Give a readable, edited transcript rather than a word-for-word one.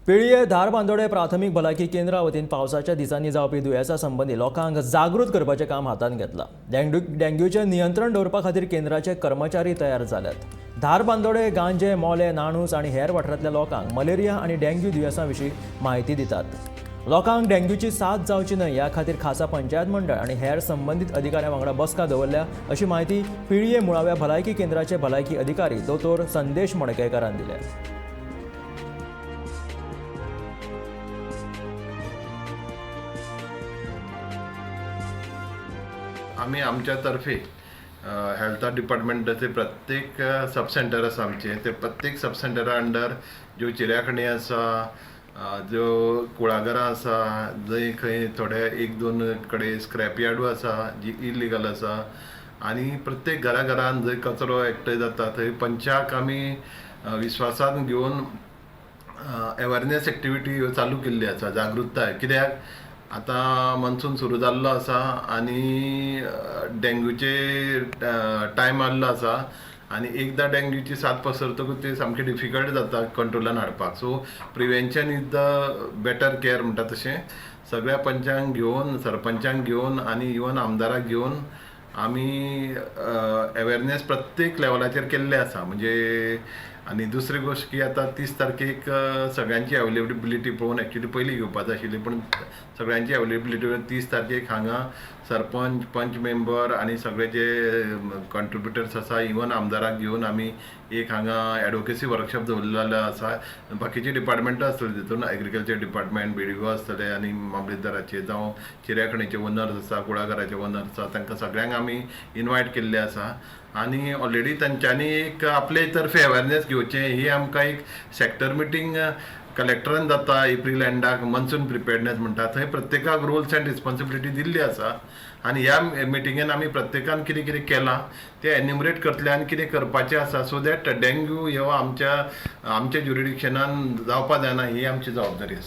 पिळये धारबांदोडे प्राथमीक भलायकी केंद्रा वतीन पावसाच्या दिसांनी जावपी दुयेंसां संबंधी लोकांक जागृत करपाचें काम हातांत घेतलां। डेंग्यूचें नियंत्रण दवरपा खातीर केंद्राचे कर्मचारी तयार जाल्यात। धारबांदोडे, गांजे, मोले, नाणूस आनी हेर वाठारांतल्या लोकांक मलेरिया आनी डेंग्यू दुयेंसां विशीं म्हायती दितात। लोकांक डेंग्यूची साथ जावची न्हय ह्या खातीर खासा पंचायत मंडळ आनी हेर संबंधीत अधिकाऱ्यां वांगडा बसका दवरल्या अशी म्हायती पिळये मुळाव्या भलायकी केंद्राचे भलायकी अधिकारी दोतोर संदेश मडकयकारान दिल्या। आम्ही आमच्या तर्फे हेल्थ डिपार्टमेंटाचे प्रत्येक सब सेंटर आसा आमचे ते प्रत्येक सब सेंटरा अंडर ज्यो चिऱ्याखणी आसा, ज्यो कुळागरां आसा, जंय खंय थोडे एक दोन कडेन स्क्रॅप यार्डू आसा जी इलिगल आसा, आनी प्रत्येक घरान जंय कचरो एकठांय जाता थंय पंचाक आमी विश्वासान घेवन अवेरनेस एक्टिविटी ह्यो चालू केल्ली आसा। जागृताय कित्याक आतां मनसून सुरू जाल्लो आसा आनी डेंग्यूचे टायम आयल्लो आसा आनी एकदां डेंग्यूची साथ पसरतकूच ते सामकें डिफिकल्ट जाता कंट्रोलान हाडपाक। So prevention is the better care म्हणटा तशें सगळ्या पंचांक घेवन, सरपंचांक घेवन आनी इवन आमदाराक घेवन आमी अवेरनेस प्रत्येक लेवलाचेर केल्ले आसा। म्हणजे आनी दुसरी गोष्ट की आतां 30 तारखेक सगळ्यांची अवेलेबिलिटी पळोवन एक्चुअली पयलीं घेवपाक जाय आशिल्ली, पूण सगळ्यांची अवेलेबिलिटी 30 तारखेक हांगा सरपंच, पंच मेंबर आनी सगळे जे कॉन्ट्रिब्युटर्स आसा इवन आमदाराक घेवन आमी एक हांगा एडवोकेसी वर्कशॉप दवरलेलो आसा। बाकीचे डिपार्टमेंटां आसतले तितून एग्रीकल्चर डिपार्टमेंट, BDO आसतले आनी मामलेदाराचे जावं चिऱ्याखणीचे ओनर्स आसा, कुळागराचे ओनर्स आसा, तांकां सगळ्यांक आमी इनवायट केल्ले आसा आनी ऑलरेडी तांच्यांनी एक आपले तर्फे अवेरनेस घेवचें ही आमकां एक सेक्टर मिटींग कलेक्टरान जाता एप्रील एंडाक मनसून प्रिपेर्डनेस म्हणटा थंय प्रत्येकाक रोल्स एंड रिस्पॉन्सिबिलिटी दिल्ली आसा आनी ह्या मिटिंगेन आमी प्रत्येकान कितें कितें केलां तें एन्युमरेट करतले आनी कितें करपाचें आसा सो दॅट डेंग्यू ह्यो आमच्या ज्युरिडिक्शनान जावपा जायना ही आमची जबाबदारी आसा।